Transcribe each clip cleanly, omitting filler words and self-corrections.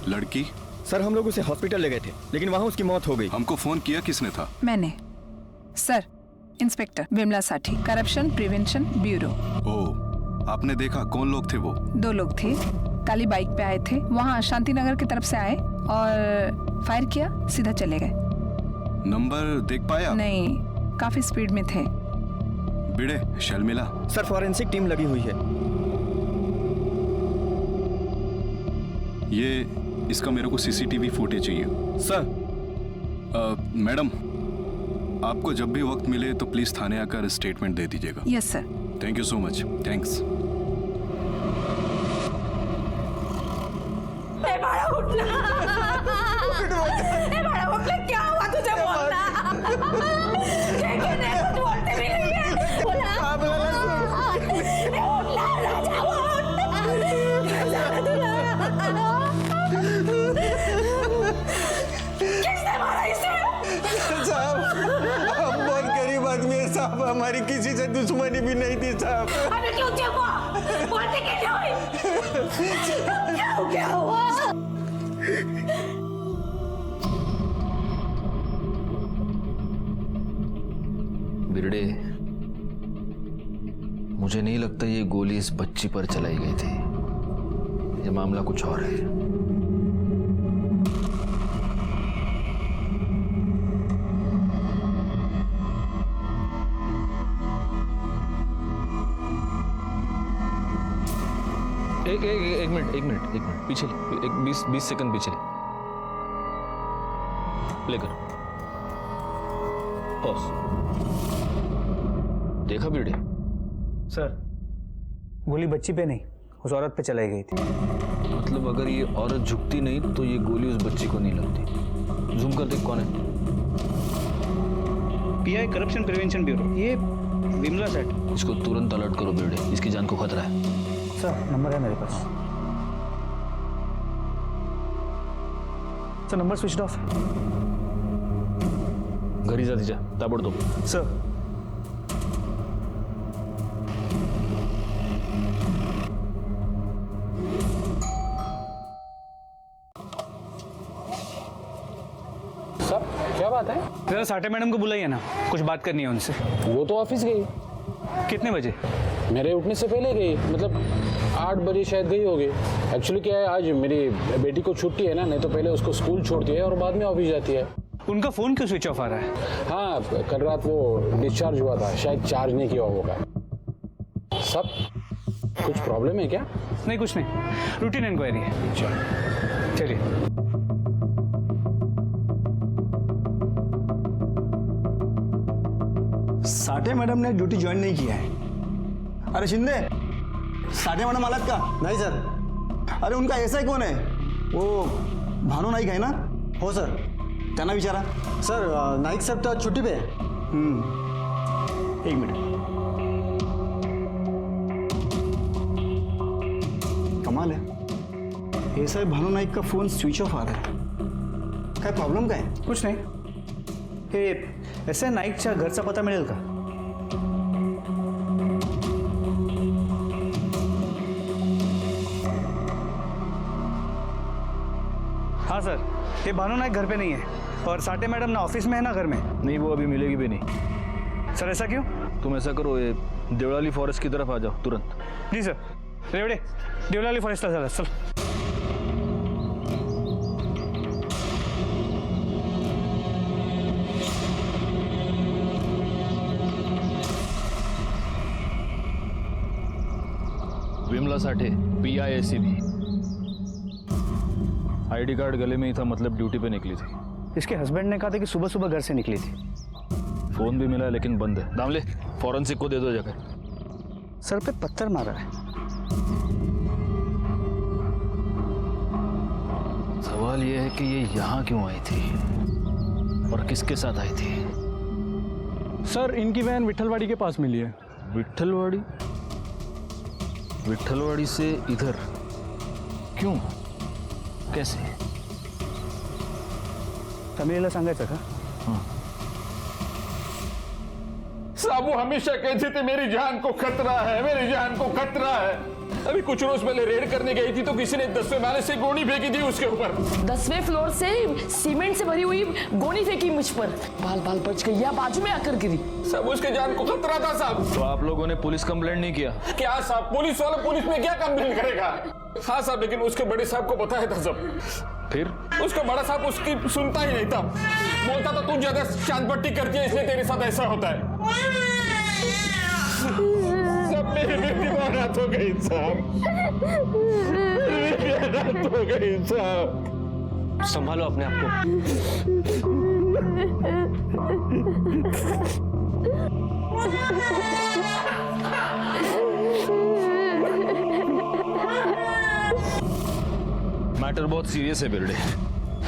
लड़की? सर हम लोग उसे हॉस्पिटल ले गए थे, लेकिन वहाँ उसकी मौत हो गई। हमको फोन किया किसने था? मैंने। सर, इंस्पेक्टर विमला साठी, करप्शन प्रिवेंशन ब्यूरो। ओह, आपने देखा? कौन लोग थे वो? 2 लोग थे, काली बाइक पे आए थे, वहाँ शांति नगर की तरफ से आए और फायर किया, सीधा चले गए। नंबर देख पाया? नहीं, काफी स्पीड में थे। बिड़े, शर्मिला? सर फॉरेंसिक टीम लगी हुई है। ये इसका मेरे को सीसीटीवी फुटेज चाहिए। सर। मैडम, आपको जब भी वक्त मिले तो प्लीज थाने आकर स्टेटमेंट दे दीजिएगा। Yes sir. Thank you so much. Thanks. क्या हुआ तुझे? बोलना। साहब हमारी किसी से दुश्मनी भी नहीं थी साहब। अबे क्यों चुप हो? बोलते क्यों नहीं? क्या हुआ? बिरडे, मुझे नहीं लगता ये गोली इस बच्ची पर चलाई गई थी। ये मामला कुछ और है। एक मिनट पीछे ले, 20 सेकंड पीछे लेकर पॉज। देखा बिरडे? सर, गोली बच्ची पे नहीं, उस औरत पे चलाई गई थी। मतलब अगर ये औरत झुकती नहीं तो ये गोली उस बच्ची को नहीं लगती। जूम कर देख कौन है। पीआई करप्शन प्रिवेंशन ब्यूरो, ये विमला सेठ। इसको तुरंत अलर्ट करो बिरडे, इसकी जान को खतरा है। सर, नंबर है मेरे पास। सर, नंबर स्विच ऑफ है। घरी जा तिच्या ताबडतोब। सर। सब क्या बात है? जरा साठे मैडम को बुलाइए ना, कुछ बात करनी है उनसे। वो तो ऑफिस गई। कितने बजे? मेरे उठने से पहले गई, मतलब 8 बजे शायद गई होगी। एक्चुअली क्या है, आज मेरी बेटी को छुट्टी है ना, नहीं तो पहले उसको स्कूल छोड़ती है और बाद में ऑफिस जाती है। उनका फोन क्यों स्विच ऑफ आ रहा है? हाँ, कल रात वो डिस्चार्ज हुआ था, शायद चार्ज नहीं किया होगा। सब कुछ प्रॉब्लम है क्या? नहीं, कुछ नहीं, रूटीन इंक्वायरी है। चलिए। साठे मैडम ने ड्यूटी ज्वाइन नहीं किया है। अरे शिंदे, साठे मैडम आलात का? नहीं सर। अरे उनका एसआई कौन है? वो भानु नाईक है ना? हो सर, त्यांना विचारा। सर, नाईक साहब तो छुट्टी पे है। एक मिनट। कमाल है, एसआई भानु नाईक का फोन स्विच ऑफ आ रहा है। काय प्रॉब्लेम काय? कुछ नाही। हे एसआई नाईकच्या घरचा पता मिळेल का? हाँ सर, ये भानु नाईक घर पे नहीं है और साठे मैडम ना ऑफिस में है ना घर में। नहीं, वो अभी मिलेगी भी नहीं। सर, ऐसा क्यों? तुम ऐसा करो, ये देवलाली फॉरेस्ट की तरफ आ जाओ तुरंत। जी सर। रेवड़े, देवलाली फॉरेस्टला चला, चल। Vimla Sathe, PIACB। ID card गले में ही था, मतलब ड्यूटी पे निकली थी। इसके हस्बैंड ने कहा था कि सुबह सुबह घर से निकली थी। फोन भी मिला है लेकिन बंद है। दामले फॉरेंसिक को दे दो जाकर। सर पे पत्थर मारा है। सवाल यह है कि ये यहाँ क्यों आई थी और किसके साथ आई थी? सर इनकी वैन विठलवाड़ी के पास मिली है। विठलवाड़ी? विठलवाड़ी से इधर क्यों, कैसे? तमिळला सांगायचं का? साहब वो हमेशा कहते थे मेरी जान को खतरा है, मेरी जान को खतरा है। अभी कुछ रोज पहले रेड करने गई थी तो किसी ने 10वें माले से गोनी फेंकी थी उसके ऊपर। 10वें फ्लोर से सीमेंट से भरी हुई गोनी फेंकी मुझ पर, बाल बाल बच गई या बाजू में आकर गिरी। सब उसके जान को खतरा था साहब। तो आप लोगों ने पुलिस कंप्लेंट नहीं किया? क्या साहब, पुलिस वाला पुलिस में क्या कंप्लेंट करेगा? हाँ साहब, लेकिन उसके बड़े साहब को बताया था सब। फिर उसका बड़ा साहब उसकी सुनता ही नहीं था, बोलता था तू ज्यादा चांद पट्टी करती है इसलिए तेरे साथ ऐसा होता है। सब मेरी बेटी रात हो गई साहब, मेरी रात हो गई साहब। संभालो अपने आप को। मैटर बहुत सीरियस है बिरडे।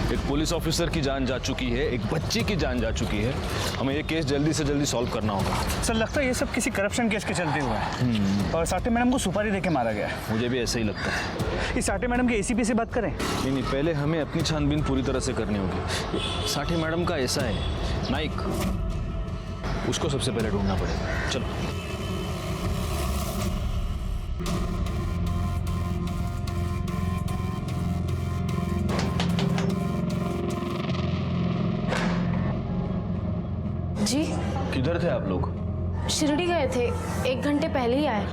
एक पुलिस ऑफिसर की जान जा चुकी है, एक बच्ची की जान जा चुकी है। हमें ये केस जल्दी से जल्दी सॉल्व करना होगा। सर लगता है ये सब किसी करप्शन केस के चलते हुए है और साठे मैडम को सुपारी देके मारा गया है। मुझे भी ऐसा ही लगता है। इस साठे मैडम के एसीपी से बात करें? नहीं, पहले हमें अपनी छानबीन पूरी तरह से करनी होगी। साठे मैडम का ऐसा है नाइक, उसको सबसे पहले ढूंढना पड़ेगा। चलो। जी किधर थे आप लोग? शिरडी गए थे, 1 घंटे पहले ही आए।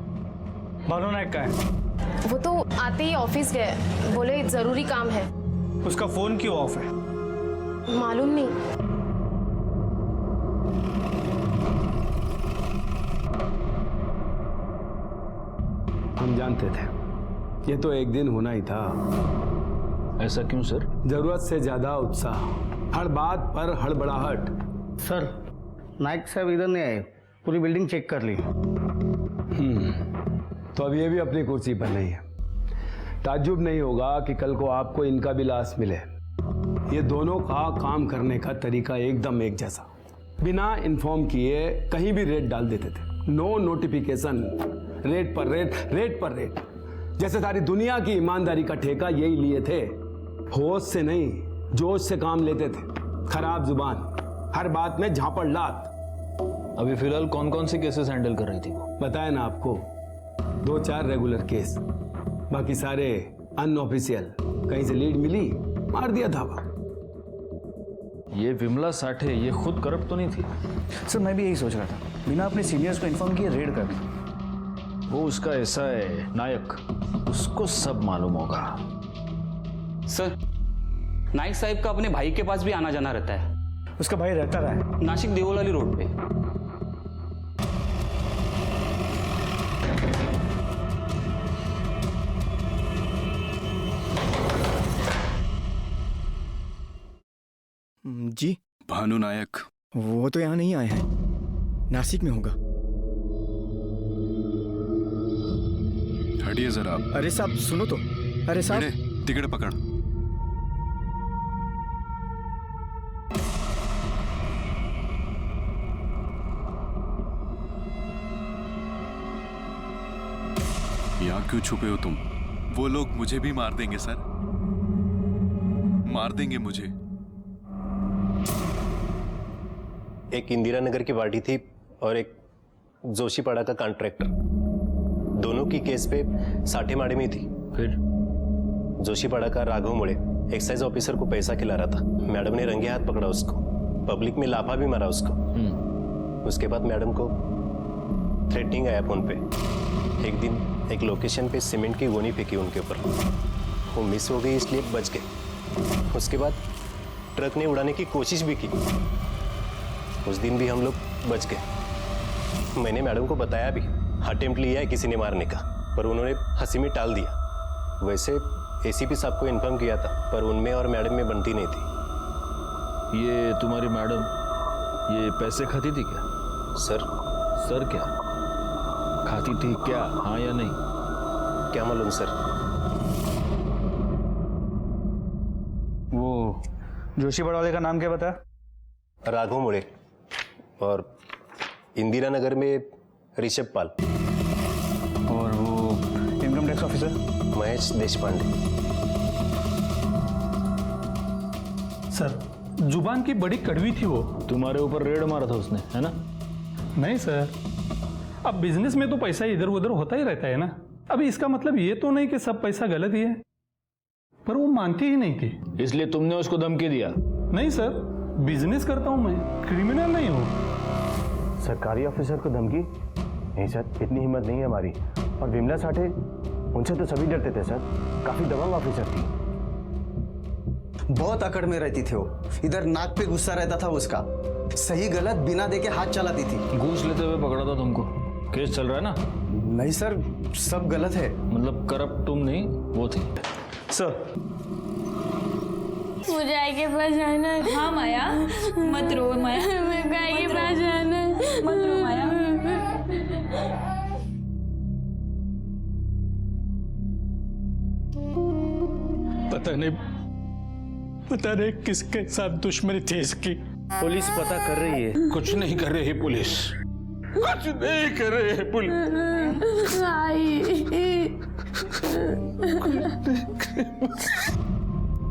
भानु नायक का है? वो तो आते ही ऑफिस गए, बोले जरूरी काम है। उसका फोन क्यों ऑफ है? मालूम नहीं। हम जानते थे ये तो एक दिन होना ही था। ऐसा क्यों सर? जरूरत से ज्यादा उत्साह, हर बात पर हड़बड़ाहट। सर नायक साहब इधर नहीं आए, पूरी बिल्डिंग चेक कर ली। तो अब ये भी अपनी कुर्सी पर नहीं है। ताज्जुब नहीं होगा कि कल को आपको इनका भी लाश मिले। ये दोनों का काम करने का तरीका एकदम एक जैसा, बिना इन्फॉर्म किए कहीं भी रेड डाल देते थे। नो नोटिफिकेशन, रेड पर रेड, रेड पर रेड। जैसे सारी दुनिया की ईमानदारी का ठेका यही लिए थे। होश से नहीं, जोश से काम लेते थे। खराब जुबान, हर बात में झापड़ लात। अभी फिलहाल कौन कौन से केसेस हैंडल कर रही थी? बताया ना आपको, 2-4 रेगुलर केस, बाकी सारे अनऑफिशियल। कहीं से लीड मिली, मार दिया धावा। ये विमला साठे ये खुद करप्ट तो नहीं थी? सर मैं भी यही सोच रहा था, बिना अपने सीनियर्स को इन्फॉर्म किए रेड कर दी। वो उसका ऐसा है नायक, उसको सब मालूम होगा। सर नाइक साहब का अपने भाई के पास भी आना जाना रहता है। उसका भाई रहता रहा है नासिक देवलाली रोड पे। जी भानु नायक? वो तो यहाँ नहीं आए हैं, नासिक में होगा। हटिए जरा आप। अरे साहब सुनो तो। अरे साहब टिकट पकड़। यहाँ क्यों छुपे हो तुम? वो लोग मुझे भी मार देंगे सर, मार देंगे मुझे। एक इंदिरा नगर की पार्टी थी और एक जोशीपाड़ा का कॉन्ट्रैक्टर, दोनों की केस पे साठे माड़े में थी। फिर जोशीपाड़ा का राघव मुड़े एक्साइज ऑफिसर को पैसा खिला रहा था। मैडम ने रंगे हाथ पकड़ा उसको, पब्लिक में लाफा भी मारा उसको। उसके बाद मैडम को थ्रेटनिंग आया फोन पे। एक दिन एक लोकेशन पे सीमेंट की गोनी फेंकी उनके ऊपर, वो मिस हो गई इसलिए बच गए। उसके बाद ट्रक ने उड़ाने की कोशिश भी की, उस दिन भी हम लोग बच गए। मैंने मैडम को बताया भी, अटेम्प्ट लिया है किसी ने मारने का, पर उन्होंने हंसी में टाल दिया। वैसे एसीपी साहब को इन्फॉर्म किया था, पर उनमें और मैडम में बनती नहीं थी। ये तुम्हारी मैडम ये पैसे खाती थी क्या? सर सर क्या खाती थी क्या, हाँ या नहीं? क्या मालूम सर। वो जोशी बड़ा वाले का नाम क्या बताया? राघव मुड़े, और इंदिरा नगर में ऋषभ पाल। और वो income tax officer? Mahesh Deshpande. Sir जुबान की बड़ी कड़वी थी वो। तुम्हारे ऊपर रेड मारा था उसने, है ना? नहीं सर, अब बिजनेस में तो पैसा इधर उधर होता ही रहता है ना। अभी इसका मतलब ये तो नहीं कि सब पैसा गलत ही है, पर वो मानती ही नहीं थी। इसलिए तुमने उसको धमकी दिया? नहीं सर, बिजनेस करता हूं मैं, क्रिमिनल नहीं हूं। सरकारी ऑफिसर को धमकी? नहीं सर, इतनी हिम्मत नहीं है हमारी। और विमला साठे, उनसे तो सभी डरते थे सर, काफी दबंग ऑफिसर थी। बहुत अकड़ में रहती थी वो, इधर नाक पे गुस्सा रहता था उसका, सही गलत बिना देखे हाथ चलाती थी। घूस लेते हुए पकड़ा था तुमको, केस चल रहा है ना? नहीं सर, सब गलत है। मतलब करप्ट तुम नहीं, वो थी। सर मुझे आई के पास जाना है। हाँ माया, मत रो माया, मेरे को आई के पास जाना है, मत रो माया। पता नहीं किसके साथ दुश्मनी थी इसकी। पुलिस पता कर रही है। कुछ नहीं कर रही पुलिस, कुछ नहीं कर रही है पुलिस।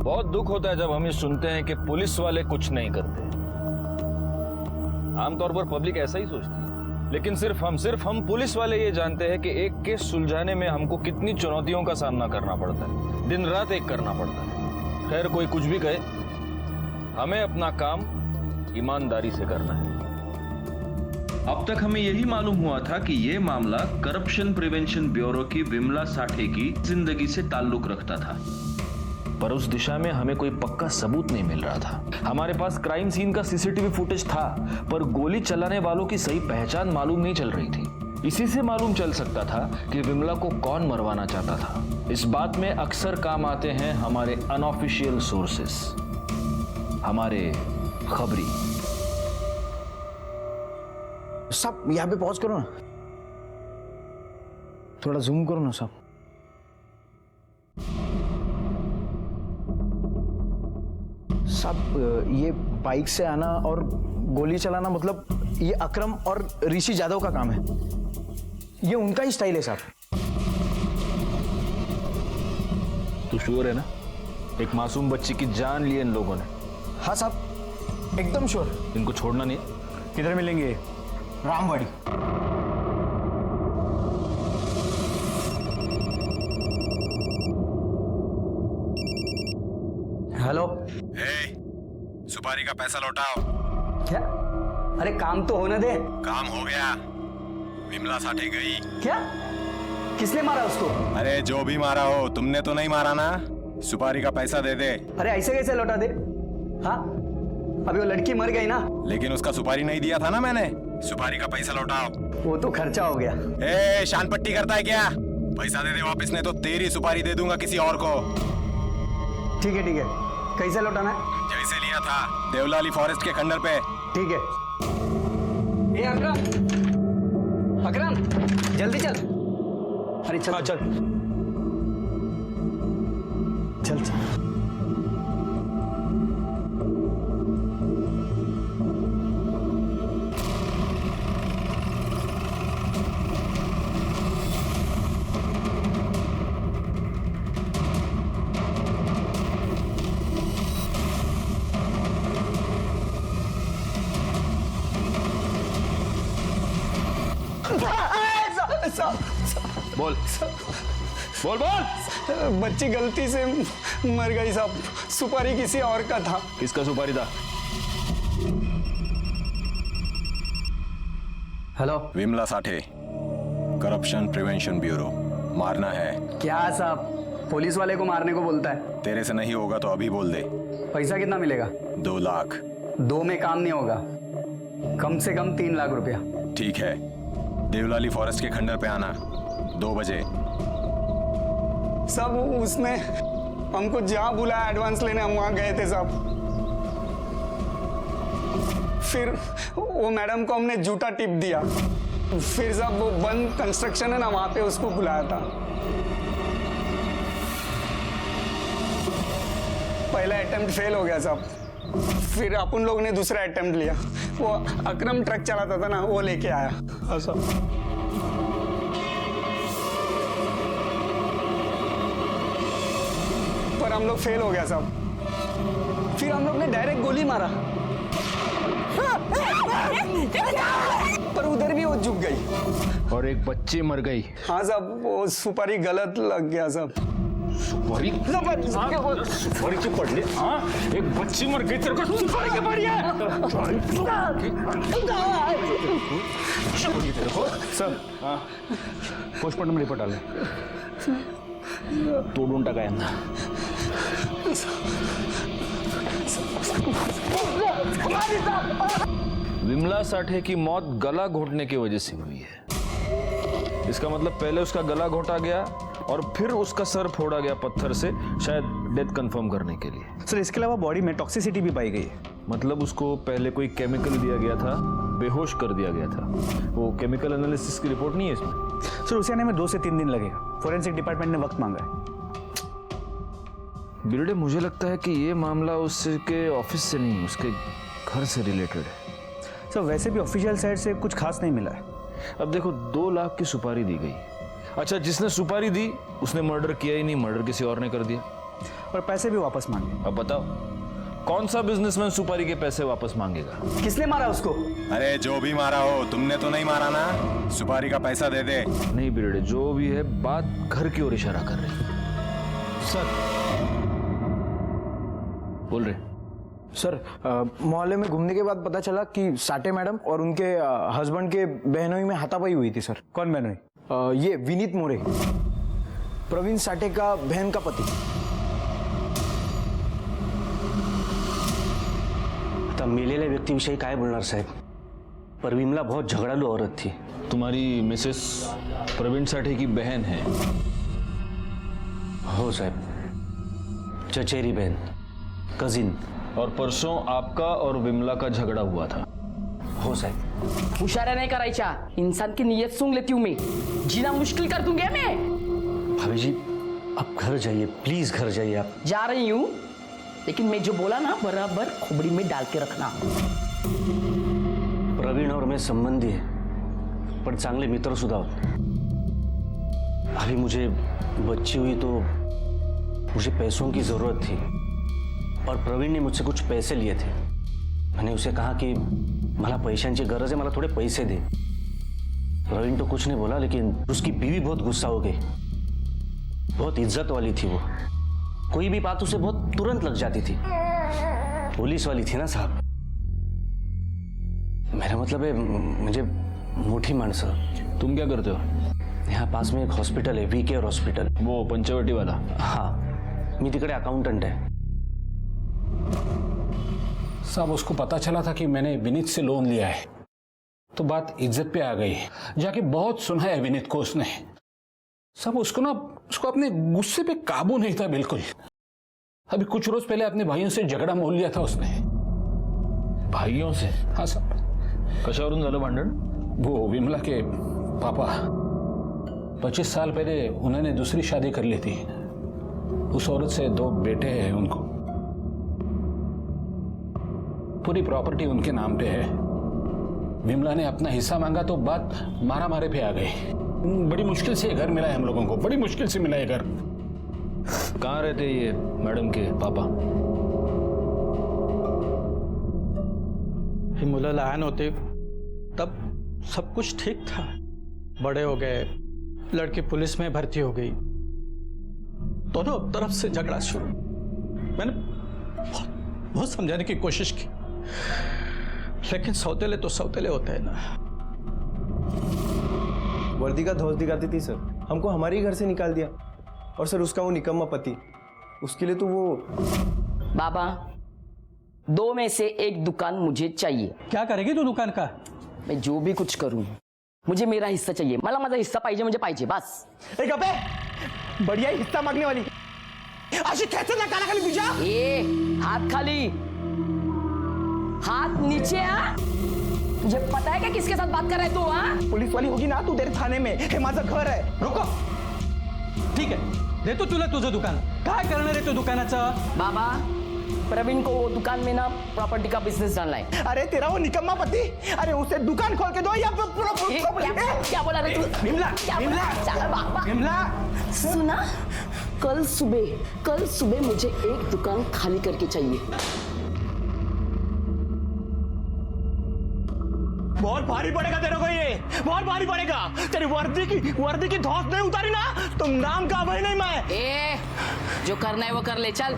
बहुत दुख होता है जब हम ये सुनते हैं कि पुलिस वाले कुछ नहीं करते। आमतौर पर पब्लिक ऐसा ही सोचती है, लेकिन सिर्फ हम पुलिस वाले ये जानते हैं कि एक केस सुलझाने में हमको कितनी चुनौतियों का सामना करना पड़ता है, दिन रात एक करना पड़ता है। खैर कोई कुछ भी कहे, हमें अपना काम ईमानदारी से करना है। अब तक हमें यही मालूम हुआ था कि यह मामला करप्शन प्रिवेंशन ब्यूरो की विमला साठे की जिंदगी से ताल्लुक रखता था, पर उस दिशा में हमें कोई पक्का सबूत नहीं मिल रहा था। हमारे पास क्राइम सीन का सीसीटीवी फुटेज था, पर गोली चलाने वालों की सही पहचान मालूम नहीं चल रही थी। इसी से मालूम चल सकता था कि विमला को कौन मरवाना चाहता था। इस बात में अक्सर काम आते हैं हमारे अनऑफिशियल सोर्सेस, हमारे खबरी। सब यहाँ पे पॉज करो ना, थोड़ा जूम करो ना सब। सब ये बाइक से आना और गोली चलाना, मतलब ये अकरम और ऋषि जादव का काम है, ये उनका ही स्टाइल है साहब। तू श्योर है ना? एक मासूम बच्ची की जान ली इन लोगों ने। हाँ साहब, एकदम श्योर। इनको छोड़ना नहीं है। किधर मिलेंगे? रामवाड़ी। हेलो। सुपारी का पैसा लौटाओ। क्या? अरे काम तो होने दे। काम हो गया, विमला साठे गई। क्या? किसने मारा उसको? अरे जो भी मारा हो, तुमने तो नहीं मारा ना। सुपारी का पैसा दे दे। अरे ऐसे कैसे लौटा दे? हाँ, अभी वो लड़की मर गई ना। लेकिन उसका सुपारी नहीं दिया था ना मैंने। सुपारी का पैसा लौटाओ। वो तो खर्चा हो गया। ए, शान पट्टी करता है क्या? पैसा दे दे वापस, नहीं तो तेरी सुपारी दे दूंगा किसी और को। ठीक है ठीक है, कैसे लौटाना है? जैसे लिया था, देवलाली फॉरेस्ट के खंडर पे। ठीक है। ए अकरम, अकरम जल्दी चल। अरे चल। हाँ, चल चल चल। बोल बोल बोल। बच्ची गलती से मर गई साहब, सुपारी किसी और का था। किसका सुपारी था? Hello, Vimla Sathe, corruption prevention bureau. मारना है क्या साहब? पुलिस वाले को मारने को बोलता है। तेरे से नहीं होगा तो अभी बोल दे। पैसा कितना मिलेगा? 2 लाख। 2 में काम नहीं होगा, कम से कम 3 लाख रुपया। ठीक है, देवलाली फॉरेस्ट के खंडर पे आना 2 बजे। सब उसने हमको जहाँ बुलाया एडवांस लेने, हम वहाँ गए थे साहब। फिर वो मैडम को हमने झूठा टिप दिया। फिर जब वो बंद कंस्ट्रक्शन है ना, वहां पे उसको बुलाया था। पहला अटेम्प्ट फेल हो गया साहब। फिर अपन लोग ने दूसरा अटेम्प्ट लिया। वो अकरम ट्रक चलाता था ना, वो लेके आया। हाँ साहब। पर हम लोग फेल हो गया साहब। फिर हम लोग ने डायरेक्ट गोली मारा, पर उधर भी वो झुक गई और एक बच्ची मर गई। हाँ साहब, वो सुपारी गलत लग गया साहब। सुपारी की पड़ली? हाँ, एक बच्ची मर गई, तेरे को सुपारी की पड़ी है? सर, पोस्टमार्टम रिपोर्ट आले. तोडून टाका यांना. विमला साठे की मौत गला घोटने की वजह से हुई है। इसका मतलब पहले उसका गला घोटा गया और फिर उसका सर फोड़ा गया पत्थर से, शायद डेथ कंफर्म करने के लिए। सर, इसके अलावा बॉडी में टॉक्सिसिटी भी पाई गई है। मतलब उसको पहले कोई केमिकल दिया गया था, बेहोश कर दिया गया था। वो केमिकल एनालिसिस की रिपोर्ट नहीं है इसमें। सर, उसे आने में 2 से 3 दिन लगेगा। फोरेंसिक डिपार्टमेंट ने वक्त मांगा है। बिरडे, मुझे लगता है कि ये मामला उसके ऑफिस से नहीं, उसके घर से रिलेटेड है। सर, वैसे भी ऑफिशियल साइड से कुछ खास नहीं मिला है। अब देखो, 2 लाख की सुपारी दी गई। अच्छा, जिसने सुपारी दी उसने मर्डर किया ही नहीं, मर्डर किसी और ने कर दिया और पैसे भी वापस मांगे। अब बताओ, कौन सा बिजनेसमैन सुपारी के पैसे वापस मांगेगा? किसने मारा उसको? अरे जो भी मारा हो, तुमने तो नहीं मारा ना। सुपारी का पैसा दे दे। नहीं बिरडे, जो भी है बात घर की ओर इशारा कर रही है। सर, बोल रहे सर, मोहल्ले में घूमने के बाद पता चला कि साठे मैडम और उनके हस्बैंड के बहनोई में हाथापाई हुई थी। सर, कौन बहनोई? ये विनीत मोरे, प्रवीण साठे का बहन का पति। आता मेलेल्या व्यक्तीविषयी काय बोलणार साहेब? पर विमला बहुत झगड़ालू औरत थी। तुम्हारी मिसेस प्रवीण साठे की बहन है? हो साहब, चचेरी बहन, कजिन। और परसों आपका और विमला का झगड़ा हुआ था? हो साहब। हुशाऱ्या नहीं करायच्या, इंसान की नीयत सूंघ लेती हूँ मैं, जीना मुश्किल कर दूंगी मैं। भाभी जी, आप घर जाइए, प्लीज घर जाइए। आप जा रही हूँ, लेकिन मैं जो बोला ना बराबर खोपड़ी में डाल के रखना। प्रवीण और मैं संबंधी है, पर चांगले मित्र सुद्धा होते। अभी मुझे बच्ची हुई तो मुझे पैसों की जरूरत थी और प्रवीण ने मुझसे कुछ पैसे लिए थे। मैंने उसे कहा कि मला पैशांची गरज है, मला थोड़े पैसे दे। प्रवीण तो कुछ नहीं बोला, लेकिन उसकी बीवी बहुत गुस्सा हो गई। बहुत इज्जत वाली थी वो, कोई भी बात उसे बहुत तुरंत लग जाती थी। पुलिस वाली थी ना साहब। मेरा मतलब है, मुझे मोठी माणसं। तुम क्या करते हो? यहाँ पास में एक हॉस्पिटल है, वी केयर हॉस्पिटल। वो पंचवटी वाला? हाँ, मी तिकडे अकाउंटंट है। साहब, उसको पता चला था कि मैंने विनीत से लोन लिया है, तो बात इज्जत पे आ गई। जाके बहुत सुनाया विनीत को उसने। साहब, उसको अपने गुस्से पे काबू नहीं था बिल्कुल। अभी कुछ रोज पहले अपने भाइयों से झगड़ा मोल लिया था उसने। भाइयों से? हाँ साहब। कशावरून झालं भांडण? वो विमला के पापा 25 साल पहले उन्होंने दूसरी शादी कर ली थी। उस औरत से 2 बेटे हैं उनको। पूरी प्रॉपर्टी उनके नाम पे है। विमला ने अपना हिस्सा मांगा तो बात मारा मारे पे आ गई। बड़ी मुश्किल से ये घर मिला है हम लोगों को, बड़ी मुश्किल से मिला है घर। कहाँ रहते ये मैडम के पापा? मुला लहान होते तब सब कुछ ठीक था। बड़े हो गए, लड़की पुलिस में भर्ती हो गई, दोनों तरफ से झगड़ा शुरू। मैंने बहुत समझाने की कोशिश की, लेकिन सौतेले तो सौतेले होते हैं ना। वर्दी का धौस दिखाती थी सर, हमको हमारे ही घर से निकाल दिया। और सर, उसका वो निकम्मा पति, उसके लिए तो वो। बाबा, 2 में से 1 दुकान मुझे चाहिए। क्या करेगी तू दुकान का? मैं जो भी कुछ करूं, मुझे मेरा हिस्सा चाहिए। मला माझा हिस्सा पाहिजे म्हणजे पाहिजे, बस। एक अबे, बढ़िया हिस्सा मांगने वाली अशी खेचत ना कानाखाली तुझ्या। ए, हात खाली। हाथ नीचे आ। तुझे पता है क्या किसके साथ बात कर रहा है तू? हाँ, पुलिस वाली होगी ना तू तेरे थाने में, हे माझं घर आहे. रुको, ठीक आहे, देतो तुला तुझं दुकान. काय करणार आहे तू दुकानाचं? बाबा, प्रवीण को वो दुकान में ना प्रॉपर्टी का बिजनेस डालना है. अरे तेरा वो निकम्मा पति, अरे उसे दुकान खोल के दो या क्या बोला रे तू? विमला, विमला, सुना, कल सुबह मुझे एक दुकान खाली करके चाहिए. बहुत भारी पड़ेगा तेरे को, ये बहुत भारी पड़ेगा. तेरी वर्दी की धौंस नहीं उतारी ना, तुम नाम का भाई नहीं मैं. ए, जो करना है वो कर ले, चल.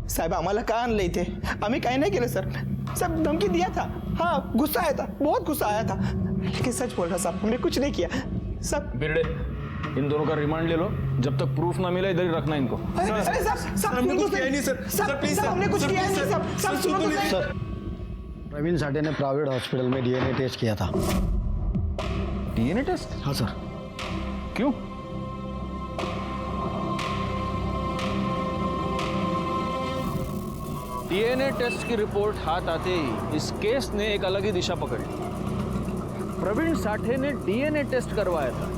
साहेब आम्हाला का आणलं इथे? आम्ही काही नाही केलं सर. सब धमकी दिया था. हाँ, गुस्सा आया था, बहुत गुस्सा आया था, लेकिन सच बोल रहा साहब, हमने कुछ नहीं किया. सब बिरड़े, इन दोनों का रिमांड ले लो. जब तक प्रूफ ना मिले इधर ही रखना इनको. अरे साहब, हमने कुछ किया नहीं सर. सर प्लीज, हमने कुछ किया नहीं सर. सब सुनो तो सर, प्रवीण साठे ने प्राइवेट हॉस्पिटल में डीएनए टेस्ट किया था. DNA test? हाँ सर. क्यों? डीएनए टेस्ट की रिपोर्ट हाथ आते ही इस केस ने एक अलग ही दिशा पकड़ ली. प्रवीण साठे ने डीएनए टेस्ट करवाया था.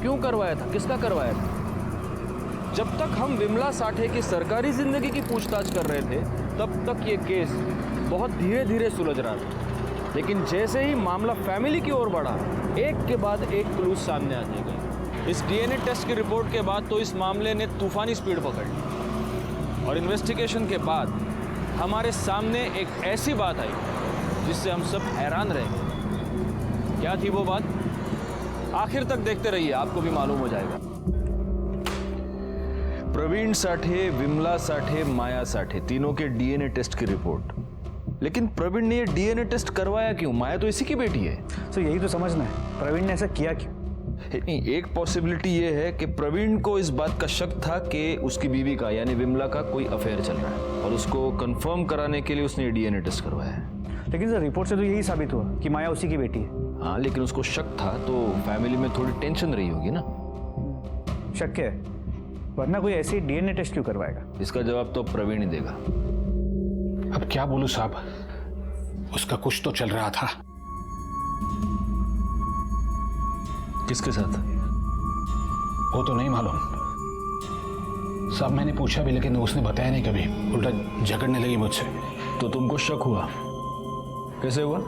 क्यों करवाया था, किसका करवाया था? जब तक हम विमला साठे की सरकारी जिंदगी की पूछताछ कर रहे थे तब तक ये केस बहुत धीरे धीरे सुलझ रहा था. लेकिन जैसे ही मामला फैमिली की ओर बढ़ा, एक के बाद एक क्लूज सामने आते गए. इस डीएनए टेस्ट की रिपोर्ट के बाद तो इस मामले ने तूफानी स्पीड पकड़ ली और इन्वेस्टिगेशन के बाद हमारे सामने एक ऐसी बात आई जिससे हम सब हैरान रह गए. क्या थी वो बात? आखिर तक देखते रहिए, आपको भी मालूम हो जाएगा. प्रवीण साठे, विमला साठे, माया साठे, तीनों के डीएनए टेस्ट की रिपोर्ट. लेकिन प्रवीण ने ये डीएनए टेस्ट करवाया क्यों? माया तो इसी की बेटी है. तो यही तो समझना है, प्रवीण ने ऐसा किया क्यों? नहीं, एक पॉसिबिलिटी ये है कि प्रवीण को इस बात का शक था कि उसकी बीवी का यानी विमला का कोई अफेयर चल रहा है और उसको कंफर्म कराने के लिए उसने डीएनए टेस्ट करवाया है. लेकिन सर रिपोर्ट से तो यही साबित हुआ कि माया उसी की बेटी है. हाँ, लेकिन उसको शक था तो फैमिली में थोड़ी टेंशन रही होगी ना. शक है, वरना कोई ऐसे डीएनए टेस्ट क्यों करवाएगा? इसका जवाब तो प्रवीण ही देगा. अब क्या बोलूं साहब, उसका कुछ तो चल रहा था. किसके साथ? वो तो नहीं मालूम साहब. मैंने पूछा भी लेकिन उसने बताया नहीं कभी. उल्टा झगड़ने लगी मुझसे. तो तुमको शक हुआ? कैसे हुआ?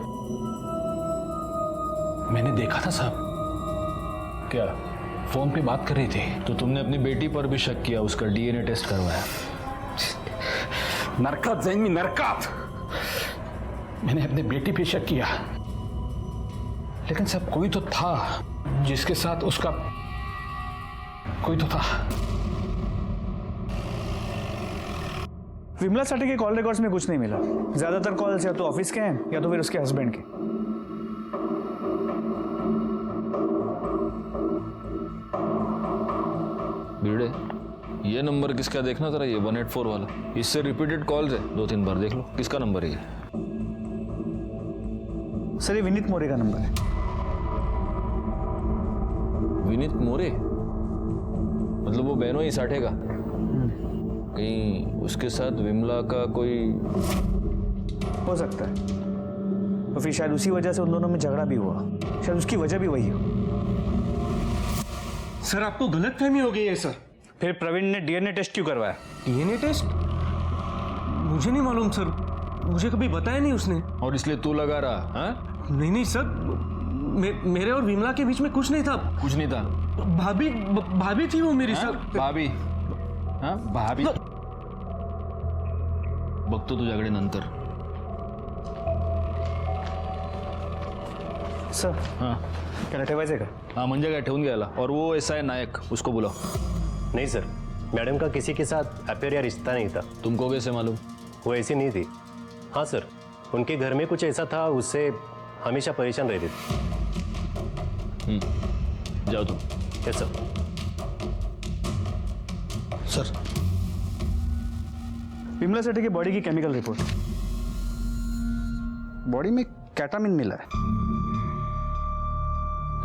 मैंने देखा था साहब. क्या? फोन पे बात कर रही थी. तो तुमने अपनी बेटी पर भी शक किया, उसका डीएनए टेस्ट करवाया? नरकात जाइन में नरकात. मैंने अपनी बेटी पे शक किया, लेकिन सब कोई तो था जिसके साथ उसका कोई तो था. विमला साठे के कॉल रिकॉर्ड्स में कुछ नहीं मिला. ज्यादातर कॉल्स या तो ऑफिस के हैं या तो फिर उसके हस्बैंड के. भिड़े, ये नंबर किसका देखना जरा, ये 184 वाला. इससे रिपीटेड कॉल्स है, 2-3 बार देख लो. किसका नंबर है ये? सर ये विनीत मोरे का नंबर है. विनीत मोरे? मतलब वो बहनों ही साठे का? कहीं उसके साथ विमला का कोई? हो सकता है. तो फिर शायद उसी वजह से उन दोनों में झगड़ा भी हुआ. शायद उसकी वजह भी वही हो. सर आपको गलतफहमी हो गई है सर. फिर प्रवीण ने डीएनए टेस्ट क्यों करवाया? DNA test? मुझे नहीं मालूम सर, मुझे कभी बताया नहीं उसने. और इसलिए तू लगा रहा? हाँ? नहीं सर, मेरे और विमला के बीच में कुछ नहीं था. कुछ नहीं था? भाभी थी वो मेरी. सर भाभी? हाँ, भाभी. बघतो तुझ्याकडे नंतर. सर हाँ, त्याला ठेवायचंय का? हाँ, म्हणजे काय ठेवून घ्यायला. और वो ऐसा है नायक, उसको बुलाओ. नहीं सर, मैडम का किसी के साथ अफेयर या रिश्ता नहीं था. तुमको कैसे मालूम? वो ऐसी नहीं थी. हाँ सर, उनके घर में कुछ ऐसा था, उससे हमेशा परेशान रहती थी. जाओ तुम. Yes sir. Sir, Vimla Sathe की बॉडी की केमिकल रिपोर्ट. बॉडी में कैटामिन मिला है.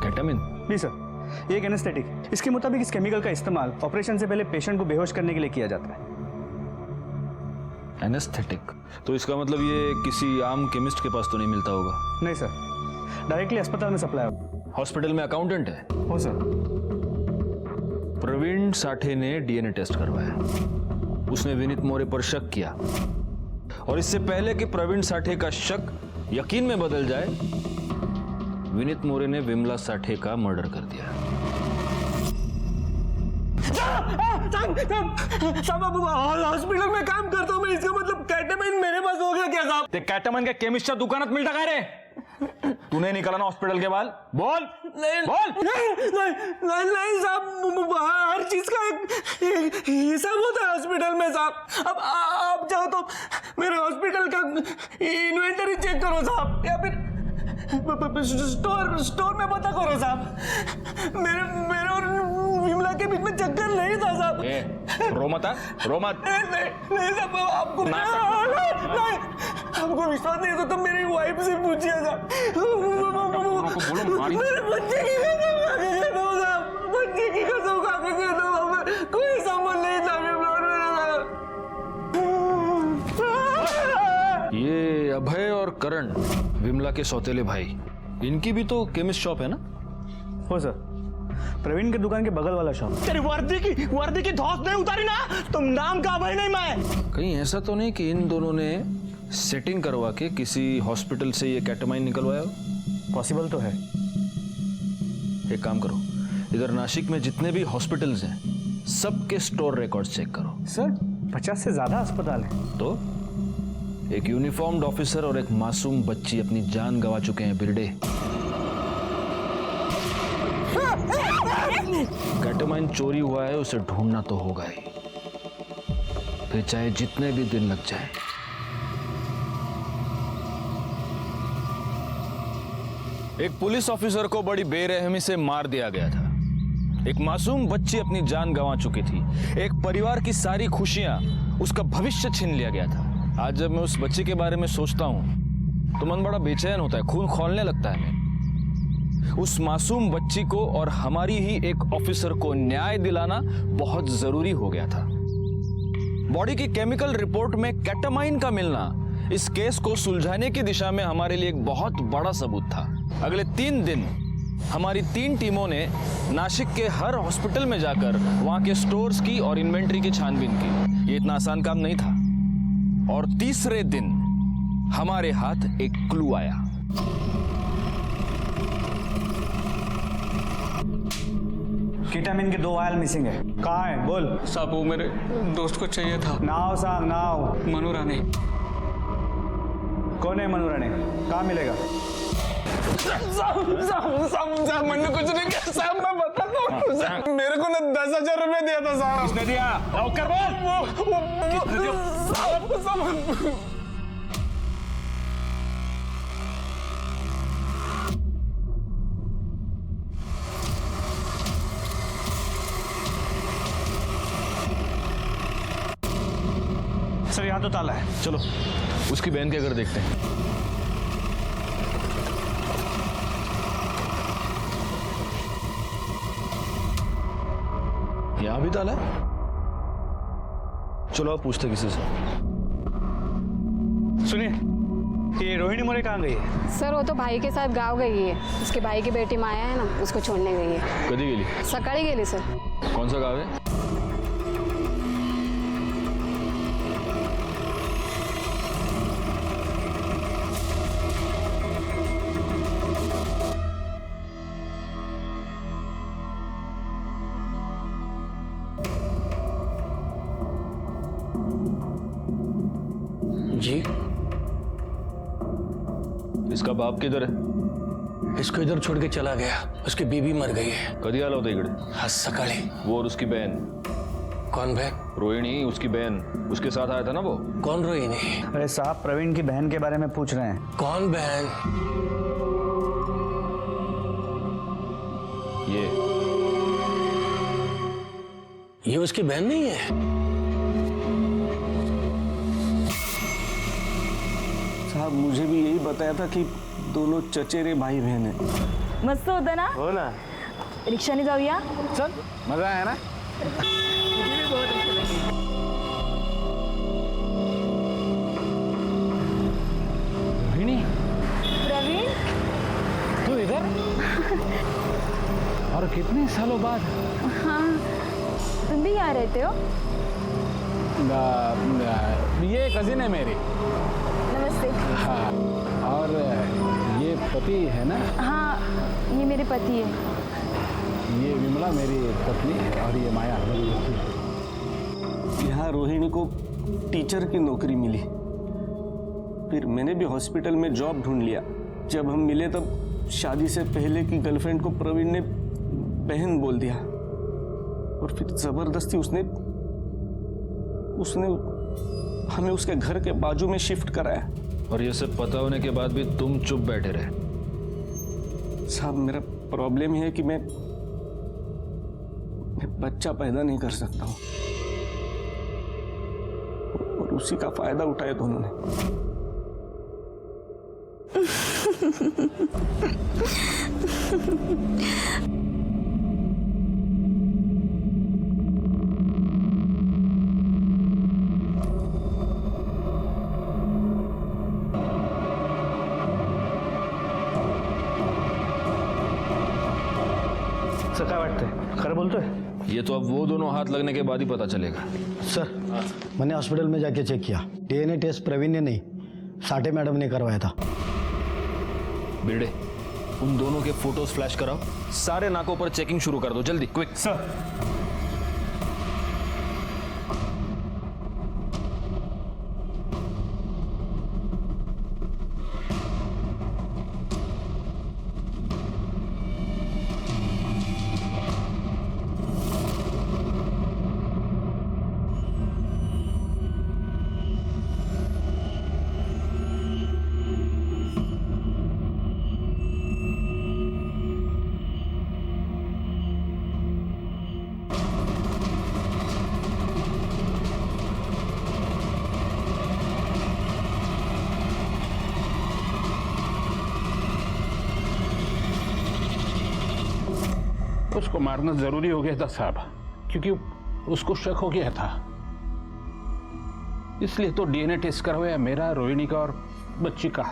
कैटामिन? जी सर, ये एक एनेस्थेटिक. इसके मुताबिक इस केमिकल का इस्तेमाल ऑपरेशन से पहले पेशेंट को बेहोश करने के लिए किया जाता है. एनेस्थेटिक? तो इसका मतलब ये किसी आम केमिस्ट के पास तो नहीं मिलता होगा? नहीं सर, डायरेक्टली अस्पताल में सप्लाई होगा। हॉस्पिटल में अकाउंटेंट है? हो सर। प्रवीण साठे ने डीएनए टेस्ट करवाया, उसने विनीत मोरे पर शक किया, और इससे पहले कि प्रवीण साठे का शक यकीन में बदल जाए, विनीत मोरे ने विमला साठे का मर्डर कर दिया। साहब हॉस्पिटल में काम करता हूँ मैं, इसका मतलब कैटामाइन मेरे पास हो गया क्या साहब? ते कैटामाइन का केमिस्टच्या दुकानात मिळता काय रे? तूने निकाला ना हॉस्पिटल के बाद? बोल नहीं बोल। नहीं साहब, हर चीज का एक हिसाब होता है हॉस्पिटल में साहब। अब आप चाहो तो मेरे हॉस्पिटल का इन्वेंटरी चेक करो साहब, या फिर स्टोर में पता करो साहब। मेरे और विमला के बीच में चक्कर नहीं था साहब। रो मत, रो मत। नहीं साहब, आपको नहीं, आपको विश्वास नहीं तो मेरी वाइफ से पूछिए साहब। मेरे बच्चे की कसम खा के कहता हूँ साहब, बच्चे की कसम खा के कहता हूँ, कोई संबंध नहीं था विमला और मेरा साहब। ये अभय और करण, विमला के सौतेले भाई, इनकी भी तो केमिस्ट शॉप है ना? हो सर, प्रवीण के दुकान के बगल वाला शॉप। तेरी वर्दी की धौंस नहीं उतारी ना, तुम नाम का भाई नहीं मैं। कहीं ऐसा तो नहीं कि इन दोनों ने सेटिंग करवा के किसी हॉस्पिटल से ये कैटामाइन निकलवाया हो? पॉसिबल तो है। एक काम करो, इधर नासिक में जितने भी हॉस्पिटल्स हैं, सबके स्टोर रिकॉर्ड्स चेक करो। सर 50 से ज्यादा अस्पताल है। तो एक यूनिफॉर्म्ड ऑफिसर और एक मासूम बच्ची अपनी जान गंवा चुके हैं बिरडे। कैटामाइन चोरी हुआ है, उसे ढूंढना तो होगा ही, फिर चाहे जितने भी दिन लग जाए। एक पुलिस ऑफिसर को बड़ी बेरहमी से मार दिया गया था, एक मासूम बच्ची अपनी जान गंवा चुकी थी, एक परिवार की सारी खुशियां, उसका भविष्य छीन लिया गया था। आज जब मैं उस बच्ची के बारे में सोचता हूं तो मन बड़ा बेचैन होता है, खून खौलने लगता है। उस मासूम बच्ची को और हमारी ही एक ऑफिसर को न्याय दिलाना बहुत जरूरी हो गया था। बॉडी की केमिकल रिपोर्ट में कैटामाइन का मिलना इस केस को सुलझाने की दिशा में हमारे लिए एक बहुत बड़ा सबूत था। अगले 3 दिन हमारी 3 टीमों ने नासिक के हर हॉस्पिटल में जाकर वहां के स्टोर्स की और इन्वेंट्री की छानबीन की। ये इतना आसान काम नहीं था, और तीसरे दिन हमारे हाथ एक क्लू आया। केटामिन के 2 वायल मिसिंग है। कहाँ है बोल। साहब वो मेरे दोस्त को चाहिए था। नाव साहब, नाव। मनु राणे। कौन है मनु राणे? कहाँ मिलेगा? साहब मैंने कुछ नहीं किया साहब, मैं बताता हूँ साहब, मेरे को ना 10,000 रुपए दिया था साहब। किसने दिया? लौकर बोल। सर यहाँ तो ताला है। चलो उसकी बहन के घर देखते हैं। यहां भी ताला है? चलो आप पूछते किसी से। सुनिए, ये रोहिणी मोरे कहाँ गई है? सर वो तो भाई के साथ गाँव गई है, उसके भाई की बेटी माया है ना, उसको छोड़ने गई है। कधी गेली? सकाळी गेली सर। कौन सा गाँव है? जी इसका बाप किधर है? इसको इधर छोड़ के चला गया, उसकी बीवी मर गई है। कधी आला होता इकडे? आज सकाळी। वो और उसकी बहन। कौन बहन? रोहिणी, उसकी बहन, उसके साथ आया था ना वो। कौन रोहिणी? अरे साहब प्रवीण की बहन के बारे में पूछ रहे हैं। कौन बहन? ये उसकी बहन नहीं है? साहब मुझे भी यही बताया था कि दोनों चचेरे भाई बहन हैं। मस्त होतं ना? हो ना। रिक्षाने जाऊया? चल मजा आया ना? और कितने सालों बाद। हाँ, तुम भी यहाँ रहते हो? ये कजिन है मेरी। नमस्ते। हाँ, और ये पति है ना? हाँ, ये मेरे पति है। ये विमला मेरी पत्नी है और ये माया मेरी पत्नी। यहाँ रोहिणी को टीचर की नौकरी मिली, फिर मैंने भी हॉस्पिटल में जॉब ढूंढ लिया। जब हम मिले तब शादी से पहले की गर्लफ्रेंड को प्रवीण ने बहन बोल दिया और फिर जबरदस्ती उसने हमें उसके घर के बाजू में शिफ्ट कराया। और ये सब पता होने के बाद भी तुम चुप बैठे रहे? साहब, मेरा प्रॉब्लम है कि मैं बच्चा पैदा नहीं कर सकता हूं और उसी का फायदा उठाया दोनों ने। सर, काय वाटतंय? खरं बोलतोय? ये तो अब वो दोनों हाथ लगने के बाद ही पता चलेगा। सर, मैंने हॉस्पिटल में जाके चेक किया, डीएनए टेस्ट प्रवीण ने नहीं, साठे मैडम ने करवाया था। बेड़े, उन दोनों के फोटोज फ्लैश कराओ, सारे नाकों पर चेकिंग शुरू कर दो, जल्दी, क्विक। सर। उसको मारना जरूरी हो गया था साहब, क्योंकि उसको शक हो गया था, इसलिए तो डीएनए टेस्ट करवाया, मेरा, रोहिणी का और बच्ची का,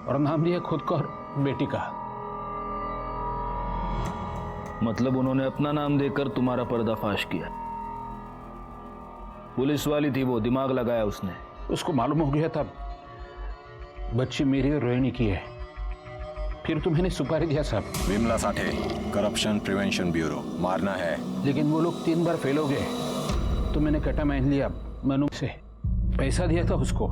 और नाम दिया खुद का और बेटी का। मतलब उन्होंने अपना नाम देकर तुम्हारा पर्दाफाश किया? पुलिस वाली थी वो, दिमाग लगाया उसने। उसको मालूम हो गया था बच्ची मेरी और रोहिणी की है, फिर तो मैंने सुपारी दिया साहब। Vimla Sathe, corruption prevention bureau, मारना है। लेकिन वो लोग 3 बार फेल हो गए, तो मैंने कटा मान लिया, मनु से पैसा दिया था उसको।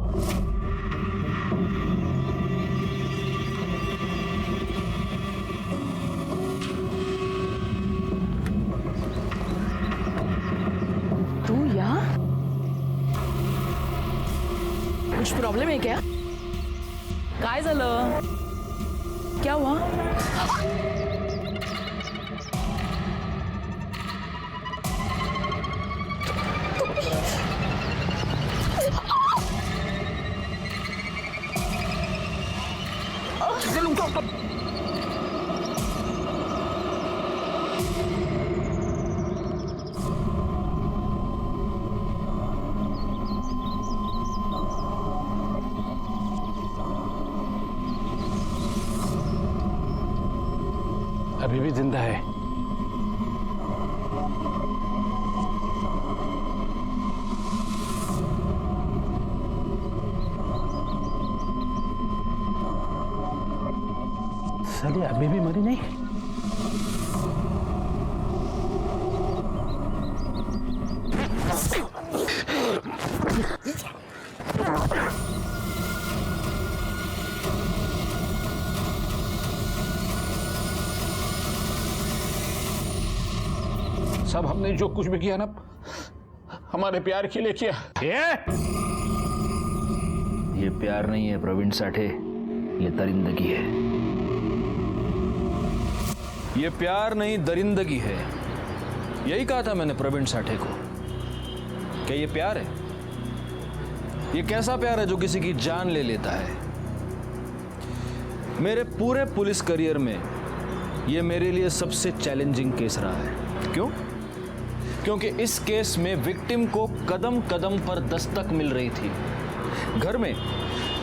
तू यहाँ? कुछ प्रॉब्लेम है क्या? काय झालं? क्या हुआ? अभी भी जिंदा है। साली अभी भी मरी नहीं। सब हमने जो कुछ भी किया ना, हमारे प्यार के लिए किया। ये प्यार नहीं है प्रवीण साठे, ये दरिंदगी है। ये प्यार नहीं, दरिंदगी है। यही कहा था मैंने प्रवीण साठे को। क्या ये प्यार है? ये कैसा प्यार है जो किसी की जान ले लेता है? मेरे पूरे पुलिस करियर में ये मेरे लिए सबसे चैलेंजिंग केस रहा है। क्यों? क्योंकि इस केस में विक्टिम को कदम कदम पर दस्तक मिल रही थी। घर में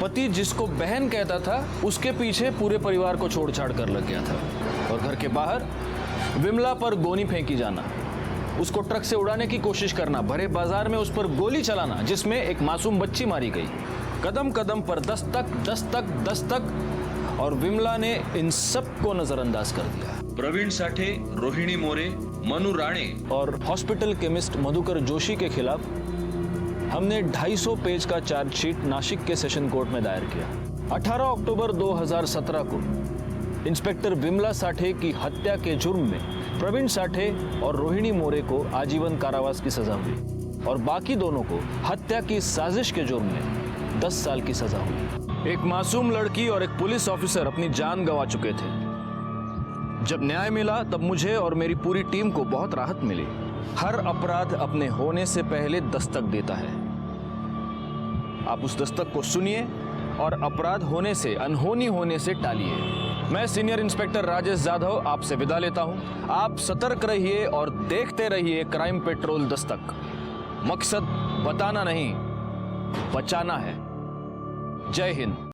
पति जिसको बहन कहता था, उसके पीछे पूरे परिवार को छोड़ छाड़ कर लग गया था, और घर के बाहर विमला पर गोनी फेंकी जाना, उसको ट्रक से उड़ाने की कोशिश करना, भरे बाजार में उस पर गोली चलाना जिसमें एक मासूम बच्ची मारी गई, कदम कदम पर दस्तक और विमला ने इन सब को नजरअंदाज कर दिया। प्रवीण साठे, रोहिणी मोरे, मनु राणे और हॉस्पिटल केमिस्ट मधुकर जोशी के खिलाफ हमने 250 पेज का चार्जशीट नासिक के सेशन कोर्ट में दायर किया। 18 अक्टूबर 2017 को इंस्पेक्टर विमला साठे की हत्या के जुर्म में प्रवीण साठे और रोहिणी मोरे को आजीवन कारावास की सजा हुई और बाकी दोनों को हत्या की साजिश के जुर्म में 10 साल की सजा हुई। एक मासूम लड़की और एक पुलिस ऑफिसर अपनी जान गंवा चुके थे। जब न्याय मिला तब मुझे और मेरी पूरी टीम को बहुत राहत मिली। हर अपराध अपने होने से पहले दस्तक देता है। आप उस दस्तक को सुनिए और अपराध होने से, अनहोनी होने से टालिए। मैं सीनियर इंस्पेक्टर राजेश जाधव आपसे विदा लेता हूं। आप सतर्क रहिए और देखते रहिए क्राइम पेट्रोल दस्तक। मकसद बताना नहीं, बचाना है। जय हिंद।